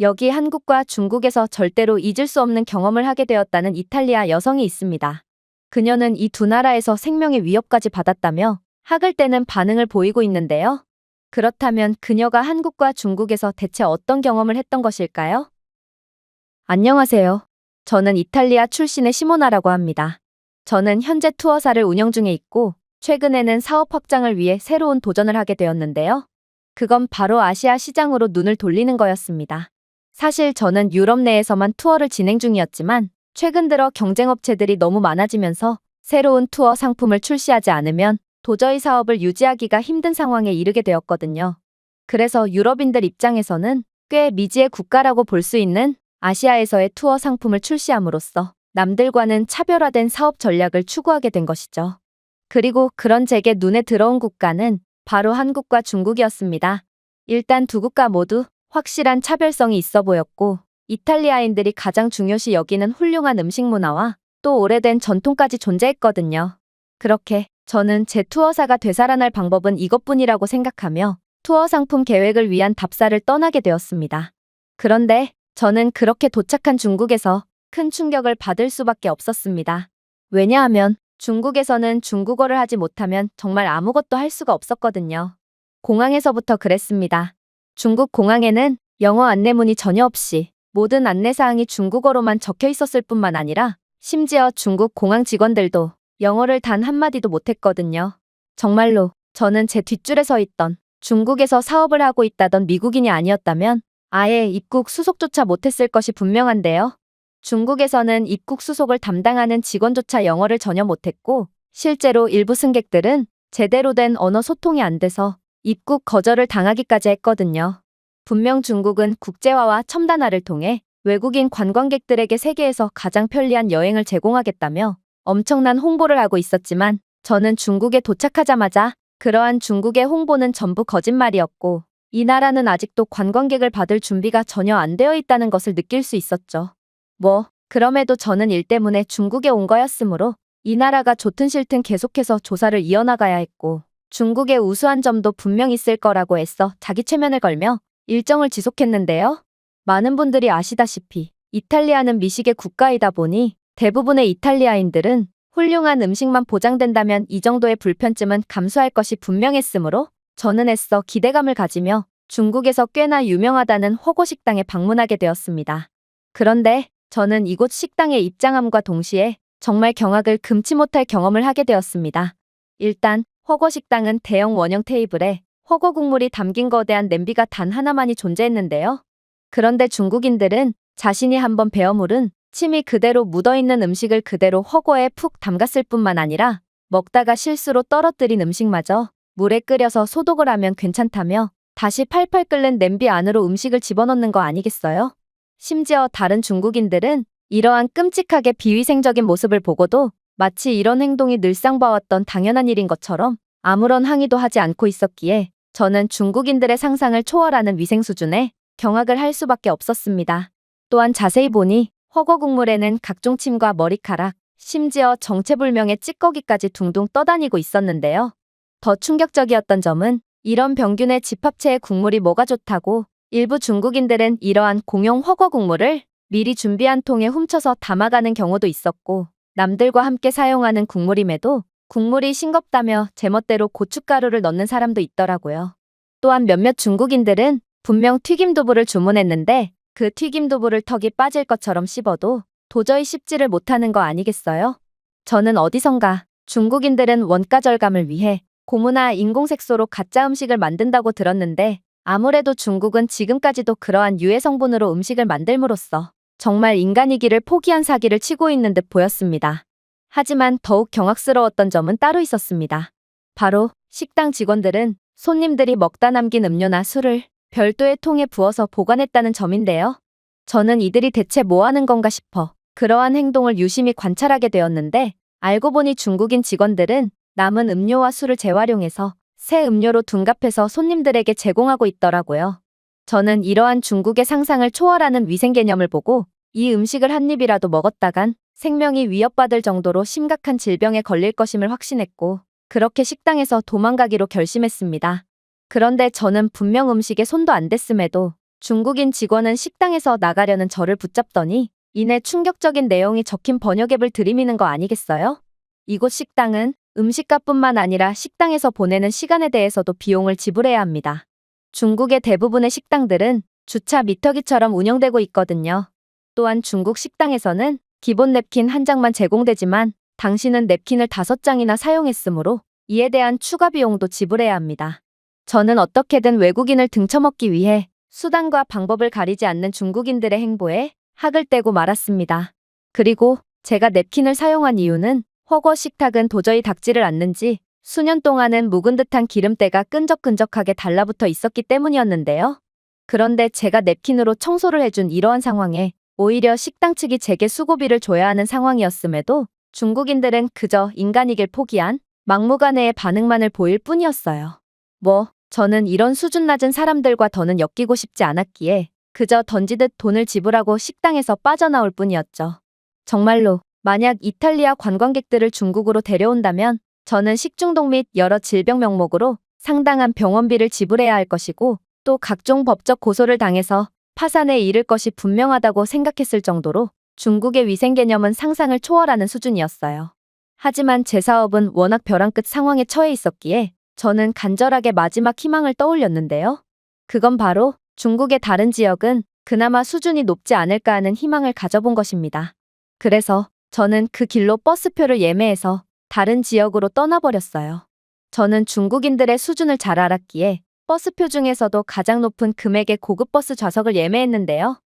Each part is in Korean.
여기 한국과 중국에서 절대로 잊을 수 없는 경험을 하게 되었다는 이탈리아 여성이 있습니다. 그녀는 이 두 나라에서 생명의 위협까지 받았다며 학을 떼는 반응을 보이고 있는데요. 그렇다면 그녀가 한국과 중국에서 대체 어떤 경험을 했던 것일까요? 안녕하세요. 저는 이탈리아 출신의 시모나라고 합니다. 저는 현재 투어사를 운영 중에 있고, 최근에는 사업 확장을 위해 새로운 도전을 하게 되었는데요. 그건 바로 아시아 시장으로 눈을 돌리는 거였습니다. 사실 저는 유럽 내에서만 투어를 진행 중이었지만, 최근 들어 경쟁업체들이 너무 많아지면서 새로운 투어 상품을 출시하지 않으면 도저히 사업을 유지하기가 힘든 상황에 이르게 되었거든요. 그래서 유럽인들 입장에서는 꽤 미지의 국가라고 볼 수 있는 아시아에서의 투어 상품을 출시함으로써 남들과는 차별화된 사업 전략을 추구하게 된 것이죠. 그리고 그런 제게 눈에 들어온 국가는 바로 한국과 중국이었습니다. 일단 두 국가 모두 확실한 차별성이 있어 보였고, 이탈리아인들이 가장 중요시 여기는 훌륭한 음식 문화와 또 오래된 전통까지 존재했거든요. 그렇게 저는 제 투어사가 되살아날 방법은 이것뿐이라고 생각하며 투어 상품 계획을 위한 답사를 떠나게 되었습니다. 그런데 저는 그렇게 도착한 중국에서 큰 충격을 받을 수밖에 없었습니다. 왜냐하면 중국에서는 중국어를 하지 못하면 정말 아무것도 할 수가 없었거든요. 공항에서부터 그랬습니다. 중국 공항에는 영어 안내문이 전혀 없이 모든 안내사항이 중국어로만 적혀 있었을 뿐만 아니라 심지어 중국 공항 직원들도 영어를 단 한마디도 못했거든요. 정말로 저는 제 뒷줄에 서 있던 중국에서 사업을 하고 있다던 미국인이 아니었다면 아예 입국 수속조차 못했을 것이 분명한데요. 중국에서는 입국 수속을 담당하는 직원조차 영어를 전혀 못했고, 실제로 일부 승객들은 제대로 된 언어 소통이 안 돼서 입국 거절을 당하기까지 했거든요. 분명 중국은 국제화와 첨단화를 통해 외국인 관광객들에게 세계에서 가장 편리한 여행을 제공하겠다며 엄청난 홍보를 하고 있었지만, 저는 중국에 도착하자마자 그러한 중국의 홍보는 전부 거짓말이었고, 이 나라는 아직도 관광객을 받을 준비가 전혀 안 되어 있다는 것을 느낄 수 있었죠. 그럼에도 저는 일 때문에 중국에 온 거였으므로 이 나라가 좋든 싫든 계속해서 조사를 이어나가야 했고, 중국의 우수한 점도 분명 있을 거라고 애써 자기 최면을 걸며 일정을 지속했는데요. 많은 분들이 아시다시피 이탈리아는 미식의 국가이다 보니 대부분의 이탈리아인들은 훌륭한 음식만 보장된다면 이 정도의 불편쯤은 감수할 것이 분명했으므로 저는 애써 기대감을 가지며 중국에서 꽤나 유명하다는 허거식당에 방문하게 되었습니다. 그런데 저는 이곳 식당에 입장함과 동시에 정말 경악을 금치 못할 경험을 하게 되었습니다. 일단 허거식당은 대형 원형 테이블에 허거 국물이 담긴 거대한 냄비가 단 하나만이 존재했는데요. 그런데 중국인들은 자신이 한번 베어 물은 침이 그대로 묻어있는 음식을 그대로 허거에 푹 담갔을 뿐만 아니라 먹다가 실수로 떨어뜨린 음식마저 물에 끓여서 소독을 하면 괜찮다며 다시 팔팔 끓는 냄비 안으로 음식을 집어넣는 거 아니겠어요? 심지어 다른 중국인들은 이러한 끔찍하게 비위생적인 모습을 보고도 마치 이런 행동이 늘상 봐왔던 당연한 일인 것처럼 아무런 항의도 하지 않고 있었기에 저는 중국인들의 상상을 초월하는 위생 수준에 경악을 할 수밖에 없었습니다. 또한 자세히 보니 허거 국물에는 각종 침과 머리카락, 심지어 정체불명의 찌꺼기까지 둥둥 떠다니고 있었는데요. 더 충격적이었던 점은 이런 병균의 집합체의 국물이 뭐가 좋다고 일부 중국인들은 이러한 공용 허거 국물을 미리 준비한 통에 훔쳐서 담아가는 경우도 있었고, 남들과 함께 사용하는 국물임에도 국물이 싱겁다며 제멋대로 고춧가루를 넣는 사람도 있더라고요. 또한 몇몇 중국인들은 분명 튀김두부를 주문했는데 그 튀김두부를 턱이 빠질 것처럼 씹어도 도저히 씹지를 못하는 거 아니겠어요? 저는 어디선가 중국인들은 원가 절감을 위해 고무나 인공색소로 가짜 음식을 만든다고 들었는데, 아무래도 중국은 지금까지도 그러한 유해 성분으로 음식을 만들므로써 정말 인간이기를 포기한 사기를 치고 있는 듯 보였습니다. 하지만 더욱 경악스러웠던 점은 따로 있었습니다. 바로 식당 직원들은 손님들이 먹다 남긴 음료나 술을 별도의 통에 부어서 보관했다는 점인데요. 저는 이들이 대체 뭐 하는 건가 싶어 그러한 행동을 유심히 관찰하게 되었는데, 알고 보니 중국인 직원들은 남은 음료와 술을 재활용해서 새 음료로 둔갑해서 손님들에게 제공하고 있더라고요. 저는 이러한 중국의 상상을 초월하는 위생 개념을 보고 이 음식을 한 입이라도 먹었다간 생명이 위협받을 정도로 심각한 질병에 걸릴 것임을 확신했고, 그렇게 식당에서 도망가기로 결심했습니다. 그런데 저는 분명 음식에 손도 안 댔음에도 중국인 직원은 식당에서 나가려는 저를 붙잡더니 이내 충격적인 내용이 적힌 번역앱을 들이미는 거 아니겠어요? 이곳 식당은 음식값뿐만 아니라 식당에서 보내는 시간에 대해서도 비용을 지불해야 합니다. 중국의 대부분의 식당들은 주차 미터기처럼 운영되고 있거든요. 또한 중국 식당에서는 기본 냅킨 한 장만 제공되지만 당신은 냅킨을 5장이나 사용했으므로 이에 대한 추가 비용도 지불해야 합니다. 저는 어떻게든 외국인을 등쳐먹기 위해 수단과 방법을 가리지 않는 중국인들의 행보에 학을 떼고 말았습니다. 그리고 제가 냅킨을 사용한 이유는 허거 식탁은 도저히 닦지를 않는지 수년 동안은 묵은 듯한 기름때가 끈적끈적하게 달라붙어 있었기 때문이었는데요. 그런데 제가 냅킨으로 청소를 해준 이러한 상황에 오히려 식당 측이 제게 수고비를 줘야 하는 상황이었음에도 중국인들은 그저 인간이길 포기한 막무가내의 반응만을 보일 뿐이었어요. 저는 이런 수준 낮은 사람들과 더는 엮이고 싶지 않았기에 그저 던지듯 돈을 지불하고 식당에서 빠져나올 뿐이었죠. 정말로 만약 이탈리아 관광객들을 중국으로 데려온다면 저는 식중독 및 여러 질병 명목으로 상당한 병원비를 지불해야 할 것이고 또 각종 법적 고소를 당해서 파산에 이를 것이 분명하다고 생각했을 정도로 중국의 위생 개념은 상상을 초월하는 수준이었어요. 하지만 제 사업은 워낙 벼랑 끝 상황에 처해 있었기에 저는 간절하게 마지막 희망을 떠올렸는데요. 그건 바로 중국의 다른 지역은 그나마 수준이 높지 않을까 하는 희망을 가져본 것입니다. 그래서 저는 그 길로 버스표를 예매해서 다른 지역으로 떠나버렸어요. 저는 중국인들의 수준을 잘 알았기에 버스표 중에서도 가장 높은 금액의 고급 버스 좌석을 예매했는데요.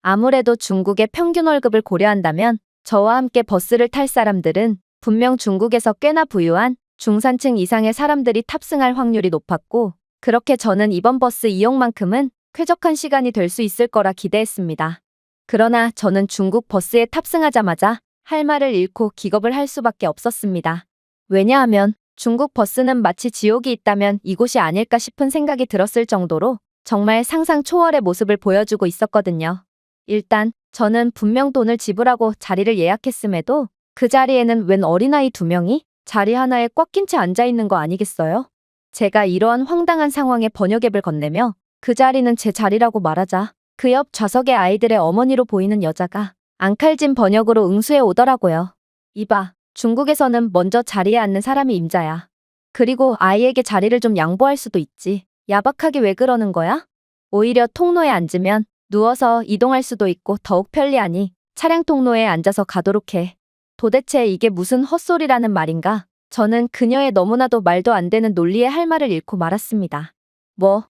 아무래도 중국의 평균 월급을 고려한다면 저와 함께 버스를 탈 사람들은 분명 중국에서 꽤나 부유한 중산층 이상의 사람들이 탑승할 확률이 높았고 그렇게 저는 이번 버스 이용만큼은 쾌적한 시간이 될 수 있을 거라 기대했습니다. 그러나 저는 중국 버스에 탑승하자마자 할 말을 잃고 기겁을 할 수밖에 없었습니다. 왜냐하면 중국 버스는 마치 지옥이 있다면 이곳이 아닐까 싶은 생각이 들었을 정도로 정말 상상 초월의 모습을 보여주고 있었거든요. 일단 저는 분명 돈을 지불하고 자리를 예약했음에도 그 자리에는 웬 어린아이 2명이 자리 하나에 꽉 낀 채 앉아있는 거 아니겠어요? 제가 이러한 황당한 상황에 번역앱을 건네며 그 자리는 제 자리라고 말하자 그 옆 좌석의 아이들의 어머니로 보이는 여자가 앙칼진 번역으로 응수해 오더라고요. 이봐, 중국에서는 먼저 자리에 앉는 사람이 임자야. 그리고 아이에게 자리를 좀 양보할 수도 있지. 야박하게 왜 그러는 거야? 오히려 통로에 앉으면 누워서 이동할 수도 있고 더욱 편리하니 차량 통로에 앉아서 가도록 해. 도대체 이게 무슨 헛소리라는 말인가? 저는 그녀의 너무나도 말도 안 되는 논리에 할 말을 잃고 말았습니다.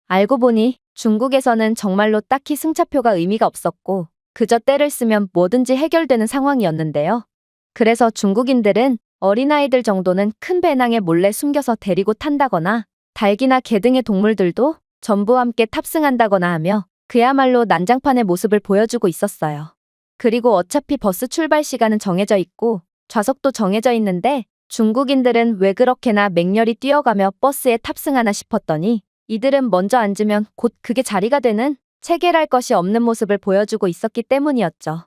알고 보니 중국에서는 정말로 딱히 승차표가 의미가 없었고 그저 떼를 쓰면 뭐든지 해결되는 상황이었는데요. 그래서 중국인들은 어린아이들 정도는 큰 배낭에 몰래 숨겨서 데리고 탄다거나 닭이나 개 등의 동물들도 전부 함께 탑승한다거나 하며 그야말로 난장판의 모습을 보여주고 있었어요. 그리고 어차피 버스 출발 시간은 정해져 있고 좌석도 정해져 있는데 중국인들은 왜 그렇게나 맹렬히 뛰어가며 버스에 탑승하나 싶었더니 이들은 먼저 앉으면 곧 그게 자리가 되는 체결할 것이 없는 모습을 보여주고 있었기 때문이었죠.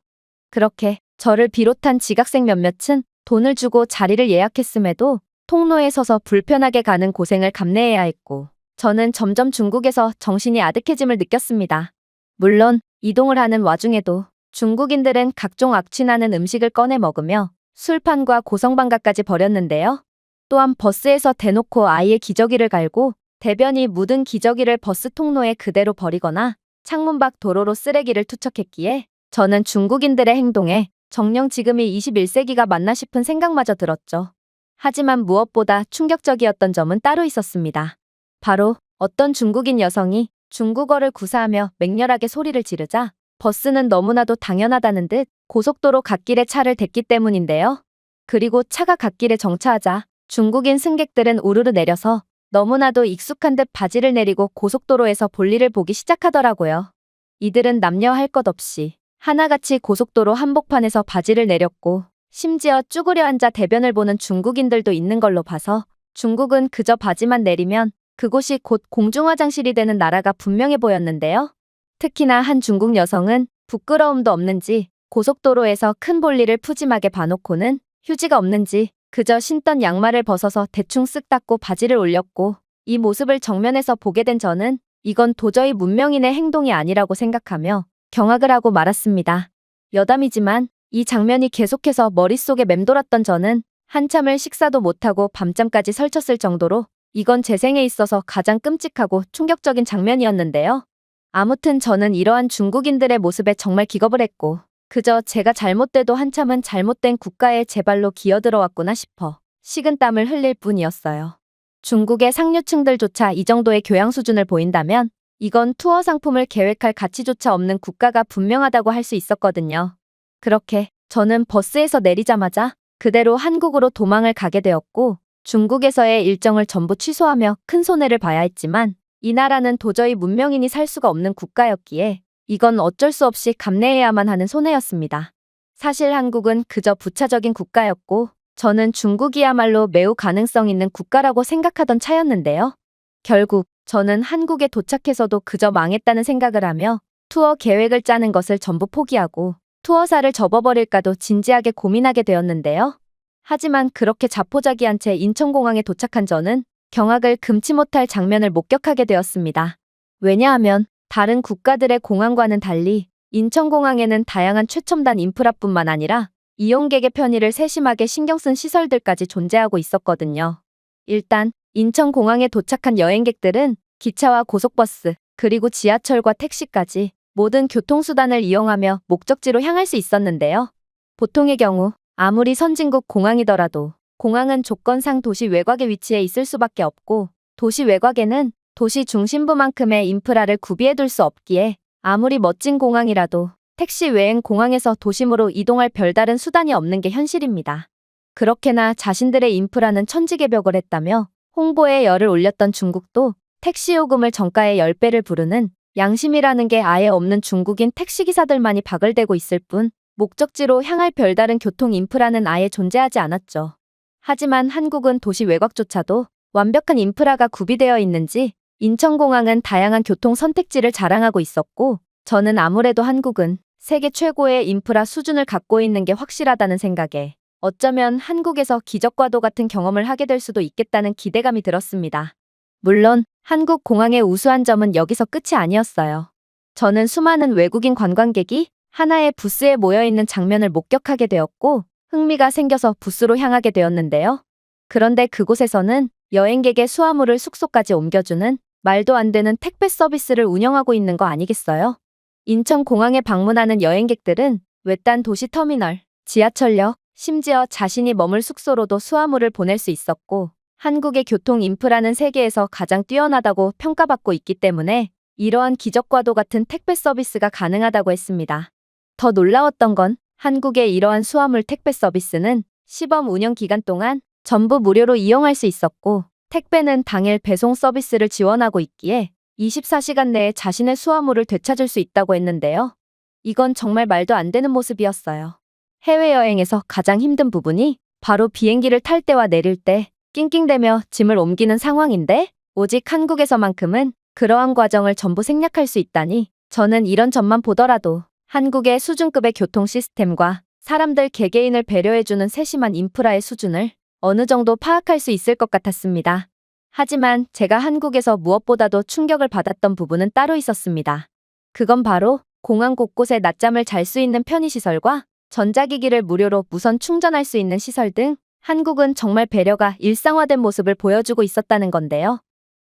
그렇게 저를 비롯한 지각생 몇몇은 돈을 주고 자리를 예약했음에도 통로에 서서 불편하게 가는 고생을 감내해야 했고 저는 점점 중국에서 정신이 아득해짐을 느꼈습니다. 물론 이동을 하는 와중에도 중국인들은 각종 악취나는 음식을 꺼내 먹으며 술판과 고성방가까지 벌였는데요. 또한 버스에서 대놓고 아이의 기저귀를 갈고 대변이 묻은 기저귀를 버스 통로에 그대로 버리거나 창문 밖 도로로 쓰레기를 투척했기에 저는 중국인들의 행동에 정녕 지금이 21세기가 맞나 싶은 생각마저 들었죠. 하지만 무엇보다 충격적이었던 점은 따로 있었습니다. 바로 어떤 중국인 여성이 중국어를 구사하며 맹렬하게 소리를 지르자 버스는 너무나도 당연하다는 듯 고속도로 갓길에 차를 댔기 때문인데요. 그리고 차가 갓길에 정차하자 중국인 승객들은 우르르 내려서 너무나도 익숙한 듯 바지를 내리고 고속도로에서 볼일을 보기 시작하더라고요. 이들은 남녀 할 것 없이 하나같이 고속도로 한복판에서 바지를 내렸고 심지어 쭈그려 앉아 대변을 보는 중국인들도 있는 걸로 봐서 중국은 그저 바지만 내리면 그곳이 곧 공중화장실이 되는 나라가 분명해 보였는데요. 특히나 한 중국 여성은 부끄러움도 없는지 고속도로에서 큰 볼일을 푸짐하게 봐놓고는 휴지가 없는지 그저 신던 양말을 벗어서 대충 쓱 닦고 바지를 올렸고 이 모습을 정면에서 보게 된 저는 이건 도저히 문명인의 행동이 아니라고 생각하며 경악을 하고 말았습니다. 여담이지만 이 장면이 계속해서 머릿속에 맴돌았던 저는 한참을 식사도 못하고 밤잠까지 설쳤을 정도로 이건 제 생에 있어서 가장 끔찍하고 충격적인 장면이었는데요. 아무튼 저는 이러한 중국인들의 모습에 정말 기겁을 했고 그저 제가 잘못돼도 한참은 잘못된 국가에 제 발로 기어들어왔구나 싶어 식은땀을 흘릴 뿐이었어요. 중국의 상류층들조차 이 정도의 교양 수준을 보인다면 이건 투어 상품을 계획할 가치조차 없는 국가가 분명하다고 할 수 있었거든요. 그렇게 저는 버스에서 내리자마자 그대로 한국으로 도망을 가게 되었고 중국에서의 일정을 전부 취소하며 큰 손해를 봐야 했지만 이 나라는 도저히 문명인이 살 수가 없는 국가였기에 이건 어쩔 수 없이 감내해야만 하는 손해였습니다. 사실 한국은 그저 부차적인 국가였고 저는 중국이야말로 매우 가능성 있는 국가라고 생각하던 차였는데요. 결국 저는 한국에 도착해서도 그저 망했다는 생각을 하며 투어 계획을 짜는 것을 전부 포기하고 투어사를 접어버릴까도 진지하게 고민하게 되었는데요. 하지만 그렇게 자포자기한 채 인천공항에 도착한 저는 경악을 금치 못할 장면을 목격하게 되었습니다. 왜냐하면 다른 국가들의 공항과는 달리 인천공항에는 다양한 최첨단 인프라뿐만 아니라 이용객의 편의를 세심하게 신경 쓴 시설들까지 존재하고 있었거든요. 일단 인천공항에 도착한 여행객들은 기차와 고속버스, 그리고 지하철과 택시까지 모든 교통수단을 이용하며 목적지로 향할 수 있었는데요. 보통의 경우 아무리 선진국 공항이더라도 공항은 조건상 도시 외곽에 위치해 있을 수밖에 없고 도시 외곽에는 도시 중심부만큼의 인프라를 구비해둘 수 없기에 아무리 멋진 공항이라도 택시 외엔 공항에서 도심으로 이동할 별다른 수단이 없는 게 현실입니다. 그렇게나 자신들의 인프라는 천지개벽을 했다며 홍보에 열을 올렸던 중국도 택시 요금을 정가의 10배를 부르는 양심이라는 게 아예 없는 중국인 택시기사들만이 바글대고 있을 뿐 목적지로 향할 별다른 교통 인프라는 아예 존재하지 않았죠. 하지만 한국은 도시 외곽조차도 완벽한 인프라가 구비되어 있는지 인천공항은 다양한 교통 선택지를 자랑하고 있었고 저는 아무래도 한국은 세계 최고의 인프라 수준을 갖고 있는 게 확실하다는 생각에 어쩌면 한국에서 기적과도 같은 경험을 하게 될 수도 있겠다는 기대감이 들었습니다. 물론 한국 공항의 우수한 점은 여기서 끝이 아니었어요. 저는 수많은 외국인 관광객이 하나의 부스에 모여있는 장면을 목격하게 되었고 흥미가 생겨서 부스로 향하게 되었는데요. 그런데 그곳에서는 여행객의 수화물을 숙소까지 옮겨주는 말도 안 되는 택배 서비스를 운영하고 있는 거 아니겠어요? 인천공항에 방문하는 여행객들은 외딴 도시터미널, 지하철역, 심지어 자신이 머물 숙소로도 수화물을 보낼 수 있었고 한국의 교통 인프라는 세계에서 가장 뛰어나다고 평가받고 있기 때문에 이러한 기적과도 같은 택배 서비스가 가능하다고 했습니다. 더 놀라웠던 건 한국의 이러한 수화물 택배 서비스는 시범 운영 기간 동안 전부 무료로 이용할 수 있었고 택배는 당일 배송 서비스를 지원하고 있기에 24시간 내에 자신의 수화물을 되찾을 수 있다고 했는데요. 이건 정말 말도 안 되는 모습이었어요. 해외여행에서 가장 힘든 부분이 바로 비행기를 탈 때와 내릴 때 낑낑대며 짐을 옮기는 상황인데 오직 한국에서만큼은 그러한 과정을 전부 생략할 수 있다니 저는 이런 점만 보더라도 한국의 수준급의 교통 시스템과 사람들 개개인을 배려해주는 세심한 인프라의 수준을 어느 정도 파악할 수 있을 것 같았습니다. 하지만 제가 한국에서 무엇보다도 충격을 받았던 부분은 따로 있었습니다. 그건 바로 공항 곳곳에 낮잠을 잘 수 있는 편의시설과 전자기기를 무료로 무선 충전할 수 있는 시설 등 한국은 정말 배려가 일상화된 모습을 보여주고 있었다는 건데요.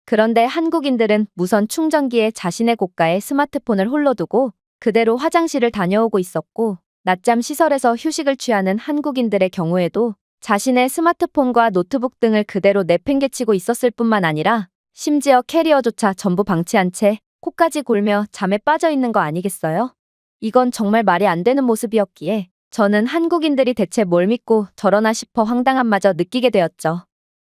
그런데 한국인들은 무선 충전기에 자신의 고가의 스마트폰을 홀로 두고 그대로 화장실을 다녀오고 있었고 낮잠 시설에서 휴식을 취하는 한국인들의 경우에도 자신의 스마트폰과 노트북 등을 그대로 내팽개치고 있었을 뿐만 아니라 심지어 캐리어조차 전부 방치한 채 코까지 골며 잠에 빠져 있는 거 아니겠어요? 이건 정말 말이 안 되는 모습이었기에 저는 한국인들이 대체 뭘 믿고 저러나 싶어 황당함마저 느끼게 되었죠.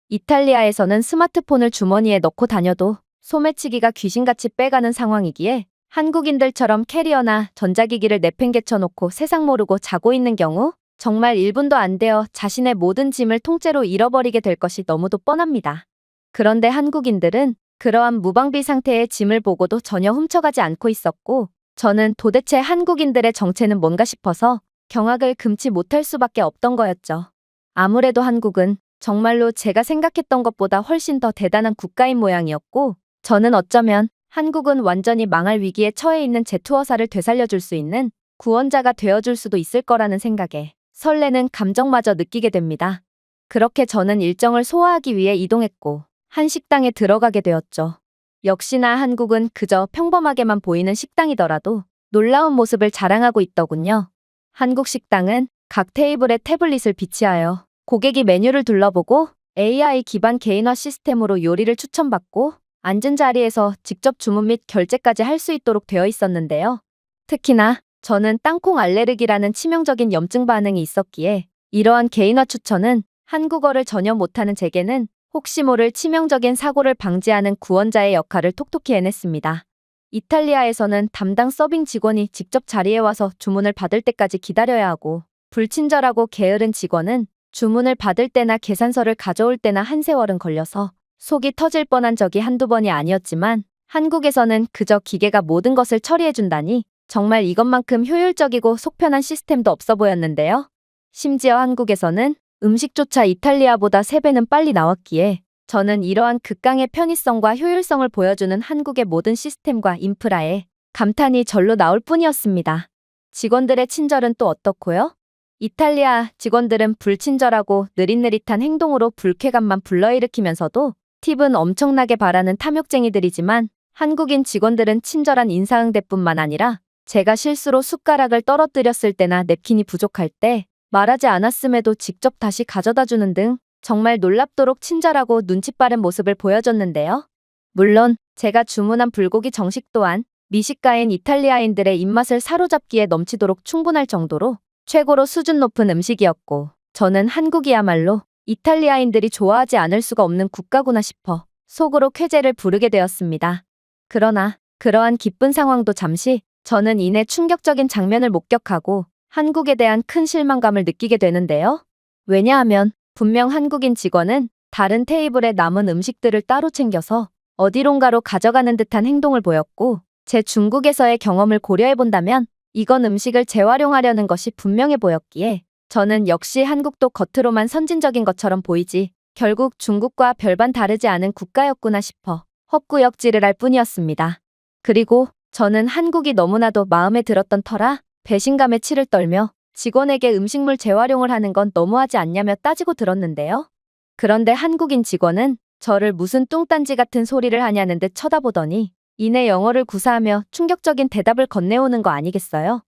이탈리아에서는 스마트폰을 주머니에 넣고 다녀도 소매치기가 귀신같이 빼가는 상황이기에 한국인들처럼 캐리어나 전자기기를 내팽개쳐 놓고 세상 모르고 자고 있는 경우 정말 1분도 안 되어 자신의 모든 짐을 통째로 잃어버리게 될 것이 너무도 뻔합니다. 그런데 한국인들은 그러한 무방비 상태의 짐을 보고도 전혀 훔쳐가지 않고 있었고 저는 도대체 한국인들의 정체는 뭔가 싶어서 경악을 금치 못할 수밖에 없던 거였죠. 아무래도 한국은 정말로 제가 생각했던 것보다 훨씬 더 대단한 국가인 모양이었고 저는 어쩌면 한국은 완전히 망할 위기에 처해 있는 제투어사를 되살려줄 수 있는 구원자가 되어줄 수도 있을 거라는 생각에 설레는 감정마저 느끼게 됩니다. 그렇게 저는 일정을 소화하기 위해 이동했고 한 식당에 들어가게 되었죠. 역시나 한국은 그저 평범하게만 보이는 식당이더라도 놀라운 모습을 자랑하고 있더군요. 한국 식당은 각 테이블에 태블릿을 비치하여 고객이 메뉴를 둘러보고 AI 기반 개인화 시스템으로 요리를 추천받고 앉은 자리에서 직접 주문 및 결제까지 할 수 있도록 되어 있었는데요. 특히나 저는 땅콩 알레르기라는 치명적인 염증 반응이 있었기에 이러한 개인화 추천은 한국어를 전혀 못하는 제게는 혹시 모를 치명적인 사고를 방지하는 구원자의 역할을 톡톡히 해냈습니다. 이탈리아에서는 담당 서빙 직원이 직접 자리에 와서 주문을 받을 때까지 기다려야 하고 불친절하고 게으른 직원은 주문을 받을 때나 계산서를 가져올 때나 한 세월은 걸려서 속이 터질 뻔한 적이 한두 번이 아니었지만 한국에서는 그저 기계가 모든 것을 처리해준다니 정말 이것만큼 효율적이고 속편한 시스템도 없어 보였는데요. 심지어 한국에서는 음식조차 이탈리아보다 3배는 빨리 나왔기에 저는 이러한 극강의 편의성과 효율성을 보여주는 한국의 모든 시스템과 인프라에 감탄이 절로 나올 뿐이었습니다. 직원들의 친절은 또 어떻고요? 이탈리아 직원들은 불친절하고 느릿느릿한 행동으로 불쾌감만 불러일으키면서도 팁은 엄청나게 바라는 탐욕쟁이들이지만 한국인 직원들은 친절한 인사응대뿐만 아니라 제가 실수로 숟가락을 떨어뜨렸을 때나 냅킨이 부족할 때 말하지 않았음에도 직접 다시 가져다 주는 등 정말 놀랍도록 친절하고 눈치 빠른 모습을 보여줬는데요. 물론 제가 주문한 불고기 정식 또한 미식가인 이탈리아인들의 입맛을 사로잡기에 넘치도록 충분할 정도로 최고로 수준 높은 음식이었고 저는 한국이야말로 이탈리아인들이 좋아하지 않을 수가 없는 국가구나 싶어 속으로 쾌재를 부르게 되었습니다. 그러나 그러한 기쁜 상황도 잠시 저는 이내 충격적인 장면을 목격하고 한국에 대한 큰 실망감을 느끼게 되는데요. 왜냐하면 분명 한국인 직원은 다른 테이블에 남은 음식들을 따로 챙겨서 어디론가로 가져가는 듯한 행동을 보였고 제 중국에서의 경험을 고려해본다면 이건 음식을 재활용하려는 것이 분명해 보였기에 저는 역시 한국도 겉으로만 선진적인 것처럼 보이지 결국 중국과 별반 다르지 않은 국가였구나 싶어 헛구역질을 할 뿐이었습니다. 그리고 저는 한국이 너무나도 마음에 들었던 터라 배신감에 치를 떨며 직원에게 음식물 재활용을 하는 건 너무하지 않냐며 따지고 들었는데요. 그런데 한국인 직원은 저를 무슨 뚱딴지 같은 소리를 하냐는 듯 쳐다보더니 이내 영어를 구사하며 충격적인 대답을 건네오는 거 아니겠어요?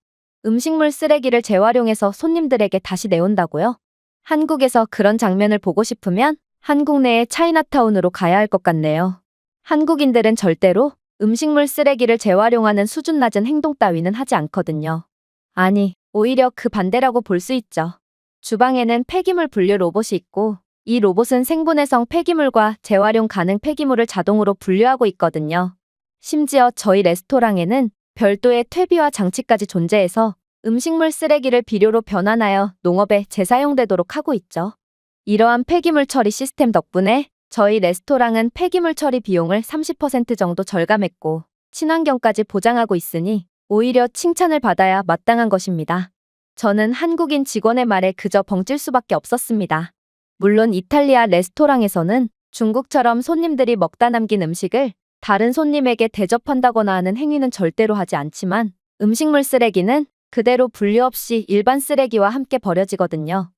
음식물 쓰레기를 재활용해서 손님들에게 다시 내온다고요? 한국에서 그런 장면을 보고 싶으면 한국 내의 차이나타운으로 가야 할 것 같네요. 한국인들은 절대로 음식물 쓰레기를 재활용하는 수준 낮은 행동 따위는 하지 않거든요. 아니, 오히려 그 반대라고 볼 수 있죠. 주방에는 폐기물 분류 로봇이 있고 이 로봇은 생분해성 폐기물과 재활용 가능 폐기물을 자동으로 분류하고 있거든요. 심지어 저희 레스토랑에는 별도의 퇴비화 장치까지 존재해서 음식물 쓰레기를 비료로 변환하여 농업에 재사용되도록 하고 있죠. 이러한 폐기물 처리 시스템 덕분에 저희 레스토랑은 폐기물 처리 비용을 30% 정도 절감했고 친환경까지 보장하고 있으니 오히려 칭찬을 받아야 마땅한 것입니다. 저는 한국인 직원의 말에 그저 벙찔 수밖에 없었습니다. 물론 이탈리아 레스토랑에서는 중국처럼 손님들이 먹다 남긴 음식을 다른 손님에게 대접한다거나 하는 행위는 절대로 하지 않지만 음식물 쓰레기는 그대로 분류 없이 일반 쓰레기와 함께 버려지거든요.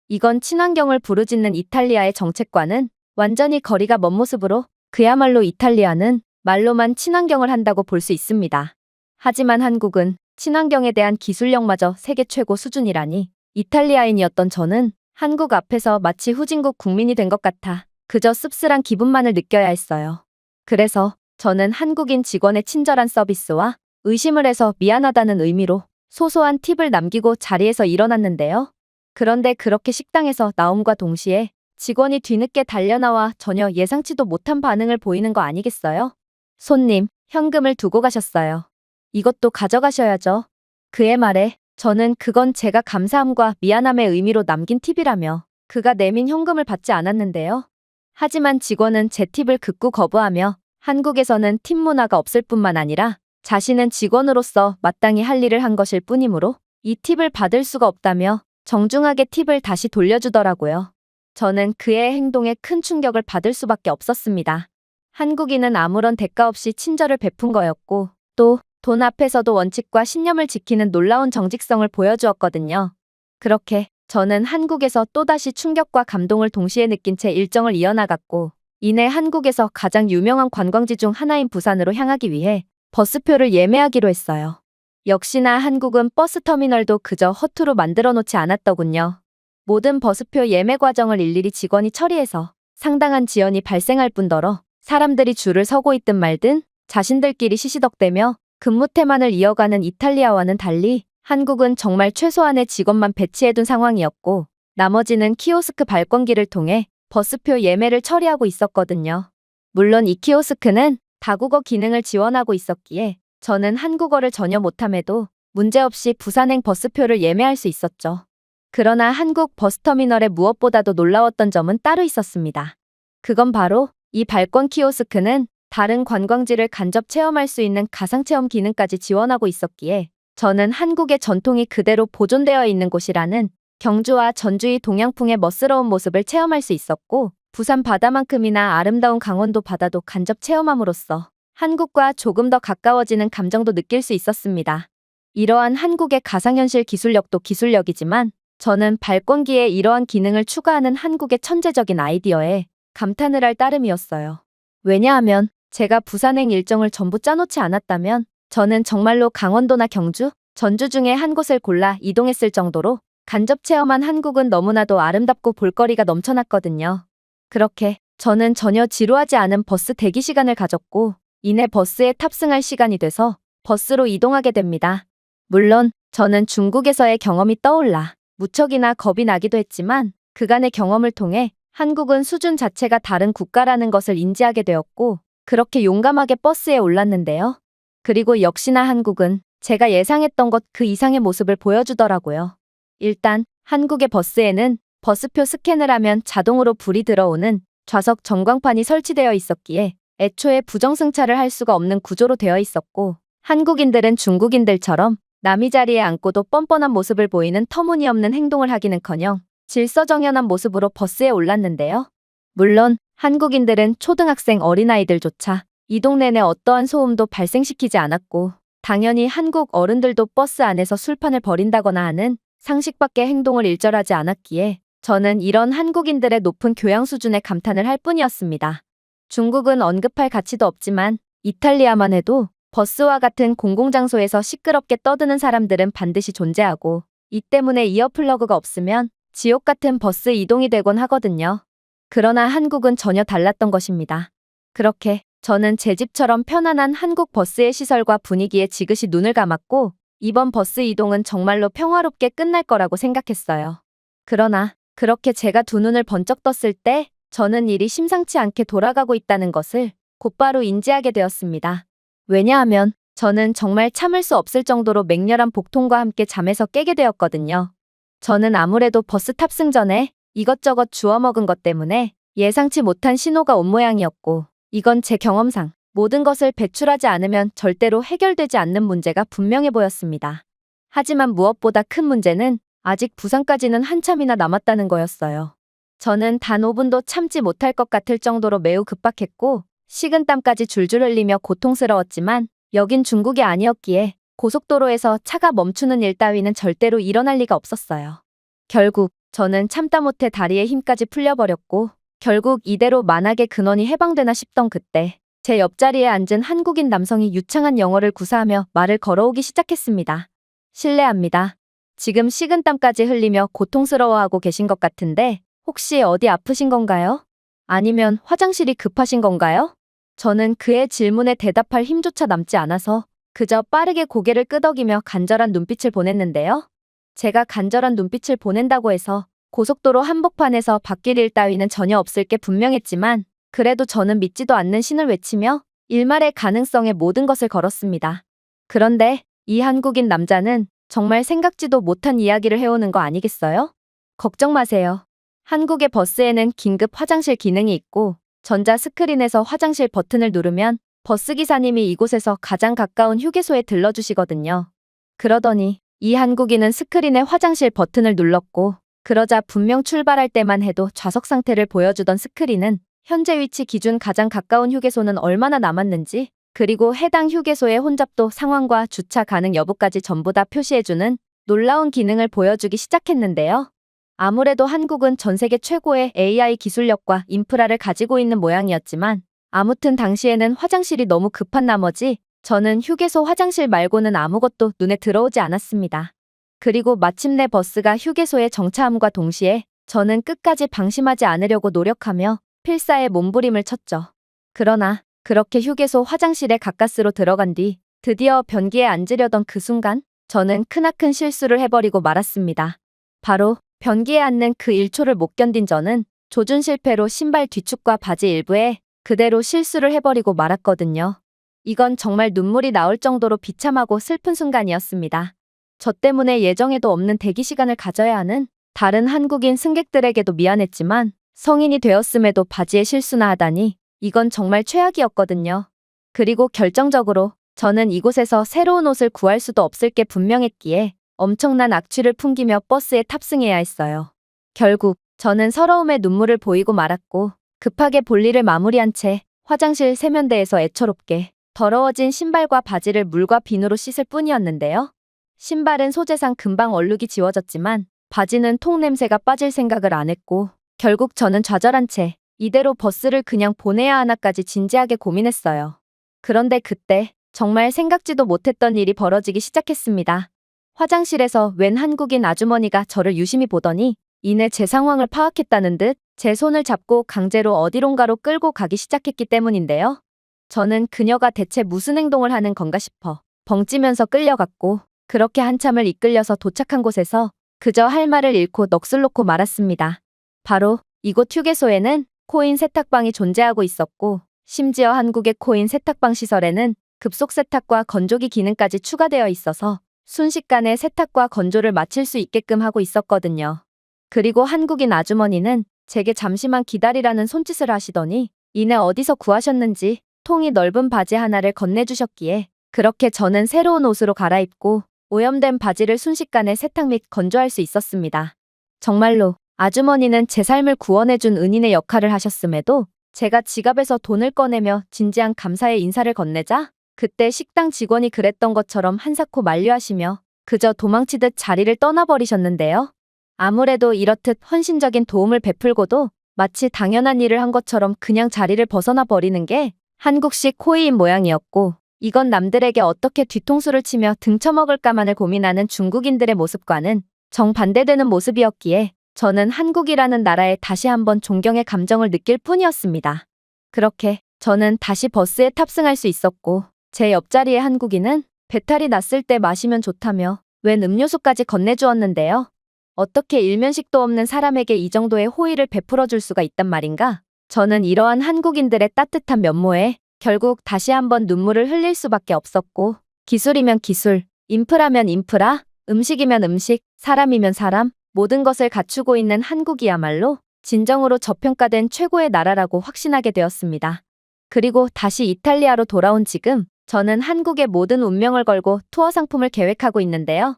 이건 친환경을 부르짖는 이탈리아의 정책과는 완전히 거리가 먼 모습으로 그야말로 이탈리아는 말로만 친환경을 한다고 볼 수 있습니다. 하지만 한국은 친환경에 대한 기술력마저 세계 최고 수준이라니 이탈리아인이었던 저는 한국 앞에서 마치 후진국 국민이 된 것 같아 그저 씁쓸한 기분만을 느껴야 했어요. 그래서 저는 한국인 직원의 친절한 서비스와 의심을 해서 미안하다는 의미로 소소한 팁을 남기고 자리에서 일어났는데요. 그런데 그렇게 식당에서 나옴과 동시에 직원이 뒤늦게 달려나와 전혀 예상치도 못한 반응을 보이는 거 아니겠어요? 손님, 현금을 두고 가셨어요. 이것도 가져가셔야죠. 그의 말에 저는 그건 제가 감사함과 미안함의 의미로 남긴 팁이라며 그가 내민 현금을 받지 않았는데요. 하지만 직원은 제 팁을 극구 거부하며 한국에서는 팁 문화가 없을 뿐만 아니라 자신은 직원으로서 마땅히 할 일을 한 것일 뿐이므로 이 팁을 받을 수가 없다며 정중하게 팁을 다시 돌려주더라고요. 저는 그의 행동에 큰 충격을 받을 수밖에 없었습니다. 한국인은 아무런 대가 없이 친절을 베푼 거였고, 또 돈 앞에서도 원칙과 신념을 지키는 놀라운 정직성을 보여주었거든요. 그렇게 저는 한국에서 또다시 충격과 감동을 동시에 느낀 채 일정을 이어나갔고, 이내 한국에서 가장 유명한 관광지 중 하나인 부산으로 향하기 위해 버스표를 예매하기로 했어요. 역시나 한국은 버스터미널도 그저 허투루 만들어 놓지 않았더군요. 모든 버스표 예매 과정을 일일이 직원이 처리해서 상당한 지연이 발생할 뿐더러 사람들이 줄을 서고 있든 말든 자신들끼리 시시덕대며 근무 태만을 이어가는 이탈리아와는 달리 한국은 정말 최소한의 직원만 배치해둔 상황이었고, 나머지는 키오스크 발권기를 통해 버스표 예매를 처리하고 있었거든요. 물론 이 키오스크는 다국어 기능을 지원하고 있었기에 저는 한국어를 전혀 못함에도 문제없이 부산행 버스표를 예매할 수 있었죠. 그러나 한국 버스터미널에 무엇보다도 놀라웠던 점은 따로 있었습니다. 그건 바로 이 발권 키오스크는 다른 관광지를 간접 체험할 수 있는 가상체험 기능까지 지원하고 있었기에 저는 한국의 전통이 그대로 보존되어 있는 곳이라는 경주와 전주의 동양풍의 멋스러운 모습을 체험할 수 있었고, 부산 바다만큼이나 아름다운 강원도 바다도 간접 체험함으로써 한국과 조금 더 가까워지는 감정도 느낄 수 있었습니다. 이러한 한국의 가상현실 기술력도 기술력이지만 저는 발권기에 이러한 기능을 추가하는 한국의 천재적인 아이디어에 감탄을 할 따름이었어요. 왜냐하면 제가 부산행 일정을 전부 짜놓지 않았다면 저는 정말로 강원도나 경주, 전주 중에 한 곳을 골라 이동했을 정도로 간접 체험한 한국은 너무나도 아름답고 볼거리가 넘쳐났거든요. 그렇게 저는 전혀 지루하지 않은 버스 대기 시간을 가졌고, 이내 버스에 탑승할 시간이 돼서 버스로 이동하게 됩니다. 물론 저는 중국에서의 경험이 떠올라 무척이나 겁이 나기도 했지만 그간의 경험을 통해 한국은 수준 자체가 다른 국가라는 것을 인지하게 되었고, 그렇게 용감하게 버스에 올랐는데요. 그리고 역시나 한국은 제가 예상했던 것 그 이상의 모습을 보여주더라고요. 일단 한국의 버스에는 버스표 스캔을 하면 자동으로 불이 들어오는 좌석 전광판이 설치되어 있었기에 애초에 부정승차를 할 수가 없는 구조로 되어 있었고, 한국인들은 중국인들처럼 남이 자리에 앉고도 뻔뻔한 모습을 보이는 터무니없는 행동을 하기는커녕 질서정연한 모습으로 버스에 올랐는데요. 물론 한국인들은 초등학생 어린아이들조차 이동 내내 어떠한 소음도 발생시키지 않았고, 당연히 한국 어른들도 버스 안에서 술판을 벌인다거나 하는 상식 밖의 행동을 일절하지 않았기에 저는 이런 한국인들의 높은 교양 수준에 감탄을 할 뿐이었습니다. 중국은 언급할 가치도 없지만 이탈리아만 해도 버스와 같은 공공장소에서 시끄럽게 떠드는 사람들은 반드시 존재하고, 이 때문에 이어플러그가 없으면 지옥 같은 버스 이동이 되곤 하거든요. 그러나 한국은 전혀 달랐던 것입니다. 그렇게 저는 제 집처럼 편안한 한국 버스의 시설과 분위기에 지그시 눈을 감았고, 이번 버스 이동은 정말로 평화롭게 끝날 거라고 생각했어요. 그러나 그렇게 제가 두 눈을 번쩍 떴을 때 저는 일이 심상치 않게 돌아가고 있다는 것을 곧바로 인지하게 되었습니다. 왜냐하면 저는 정말 참을 수 없을 정도로 맹렬한 복통과 함께 잠에서 깨게 되었거든요. 저는 아무래도 버스 탑승 전에 이것저것 주워 먹은 것 때문에 예상치 못한 신호가 온 모양이었고, 이건 제 경험상 모든 것을 배출하지 않으면 절대로 해결되지 않는 문제가 분명해 보였습니다. 하지만 무엇보다 큰 문제는 아직 부산까지는 한참이나 남았다는 거였어요. 저는 단 5분도 참지 못할 것 같을 정도로 매우 급박했고, 식은땀까지 줄줄 흘리며 고통스러웠지만 여긴 중국이 아니었기에 고속도로에서 차가 멈추는 일 따위는 절대로 일어날 리가 없었어요. 결국 저는 참다 못해 다리에 힘까지 풀려버렸고, 결국 이대로 만악의 근원이 해방되나 싶던 그때 제 옆자리에 앉은 한국인 남성이 유창한 영어를 구사하며 말을 걸어오기 시작했습니다. 실례합니다. 지금 식은땀까지 흘리며 고통스러워하고 계신 것 같은데 혹시 어디 아프신 건가요? 아니면 화장실이 급하신 건가요? 저는 그의 질문에 대답할 힘조차 남지 않아서 그저 빠르게 고개를 끄덕이며 간절한 눈빛을 보냈는데요. 제가 간절한 눈빛을 보낸다고 해서 고속도로 한복판에서 바뀔 일 따위는 전혀 없을 게 분명했지만 그래도 저는 믿지도 않는 신을 외치며 일말의 가능성에 모든 것을 걸었습니다. 그런데 이 한국인 남자는 정말 생각지도 못한 이야기를 해오는 거 아니겠어요? 걱정 마세요. 한국의 버스에는 긴급 화장실 기능이 있고 전자 스크린에서 화장실 버튼을 누르면 버스 기사님이 이곳에서 가장 가까운 휴게소에 들러주시거든요. 그러더니 이 한국인은 스크린에 화장실 버튼을 눌렀고, 그러자 분명 출발할 때만 해도 좌석 상태를 보여주던 스크린은 현재 위치 기준 가장 가까운 휴게소는 얼마나 남았는지, 그리고 해당 휴게소의 혼잡도 상황과 주차 가능 여부까지 전부 다 표시해주는 놀라운 기능을 보여주기 시작했는데요. 아무래도 한국은 전 세계 최고의 AI 기술력과 인프라를 가지고 있는 모양이었지만, 아무튼 당시에는 화장실이 너무 급한 나머지 저는 휴게소 화장실 말고는 아무것도 눈에 들어오지 않았습니다. 그리고 마침내 버스가 휴게소에 정차함과 동시에 저는 끝까지 방심하지 않으려고 노력하며 필사의 몸부림을 쳤죠. 그러나 그렇게 휴게소 화장실에 가까스로 들어간 뒤 드디어 변기에 앉으려던 그 순간 저는 크나큰 실수를 해버리고 말았습니다. 바로 변기에 앉는 그 1초를 못 견딘 저는 조준 실패로 신발 뒤축과 바지 일부에 그대로 실수를 해버리고 말았거든요. 이건 정말 눈물이 나올 정도로 비참하고 슬픈 순간이었습니다. 저 때문에 예정에도 없는 대기 시간을 가져야 하는 다른 한국인 승객들에게도 미안했지만 성인이 되었음에도 바지에 실수나 하다니 이건 정말 최악이었거든요. 그리고 결정적으로 저는 이곳에서 새로운 옷을 구할 수도 없을 게 분명했기에 엄청난 악취를 풍기며 버스에 탑승해야 했어요. 결국 저는 서러움에 눈물을 보이고 말았고 급하게 볼일을 마무리한 채 화장실 세면대에서 애처롭게 더러워진 신발과 바지를 물과 비누로 씻을 뿐이었는데요. 신발은 소재상 금방 얼룩이 지워졌지만 바지는 통 냄새가 빠질 생각을 안 했고 결국 저는 좌절한 채 이대로 버스를 그냥 보내야 하나까지 진지하게 고민했어요. 그런데 그때 정말 생각지도 못했던 일이 벌어지기 시작했습니다. 화장실에서 웬 한국인 아주머니가 저를 유심히 보더니 이내 제 상황을 파악했다는 듯 제 손을 잡고 강제로 어디론가로 끌고 가기 시작했기 때문인데요. 저는 그녀가 대체 무슨 행동을 하는 건가 싶어 벙찌면서 끌려갔고 그렇게 한참을 이끌려서 도착한 곳에서 그저 할 말을 잃고 넋을 놓고 말았습니다. 바로 이곳 휴게소에는 코인 세탁방이 존재하고 있었고 심지어 한국의 코인 세탁방 시설에는 급속 세탁과 건조기 기능까지 추가되어 있어서 순식간에 세탁과 건조를 마칠 수 있게끔 하고 있었거든요. 그리고 한국인 아주머니는 제게 잠시만 기다리라는 손짓을 하시더니 이내 어디서 구하셨는지 통이 넓은 바지 하나를 건네주셨기에 그렇게 저는 새로운 옷으로 갈아입고 오염된 바지를 순식간에 세탁 및 건조할 수 있었습니다. 정말로 아주머니는 제 삶을 구원해준 은인의 역할을 하셨음에도 제가 지갑에서 돈을 꺼내며 진지한 감사의 인사를 건네자 그때 식당 직원이 그랬던 것처럼 한사코 만류하시며 그저 도망치듯 자리를 떠나버리셨는데요. 아무래도 이렇듯 헌신적인 도움을 베풀고도 마치 당연한 일을 한 것처럼 그냥 자리를 벗어나 버리는 게 한국식 호의인 모양이었고 이건 남들에게 어떻게 뒤통수를 치며 등쳐먹을까만을 고민하는 중국인들의 모습과는 정반대되는 모습이었기에 저는 한국이라는 나라에 다시 한번 존경의 감정을 느낄 뿐이었습니다. 그렇게 저는 다시 버스에 탑승할 수 있었고 제 옆자리의 한국인은 배탈이 났을 때 마시면 좋다며 웬 음료수까지 건네주었는데요. 어떻게 일면식도 없는 사람에게 이 정도의 호의를 베풀어 줄 수가 있단 말인가? 저는 이러한 한국인들의 따뜻한 면모에 결국 다시 한번 눈물을 흘릴 수밖에 없었고 기술이면 기술, 인프라면 인프라, 음식이면 음식, 사람이면 사람, 모든 것을 갖추고 있는 한국이야말로 진정으로 저평가된 최고의 나라라고 확신하게 되었습니다. 그리고 다시 이탈리아로 돌아온 지금 저는 한국의 모든 운명을 걸고 투어 상품을 계획하고 있는데요.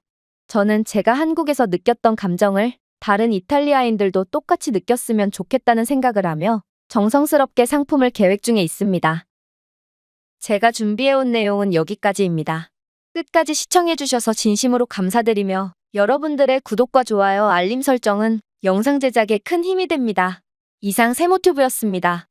저는 제가 한국에서 느꼈던 감정을 다른 이탈리아인들도 똑같이 느꼈으면 좋겠다는 생각을 하며 정성스럽게 상품을 계획 중에 있습니다. 제가 준비해온 내용은 여기까지입니다. 끝까지 시청해주셔서 진심으로 감사드리며 여러분들의 구독과 좋아요, 알림 설정은 영상 제작에 큰 힘이 됩니다. 이상 세모튜브였습니다.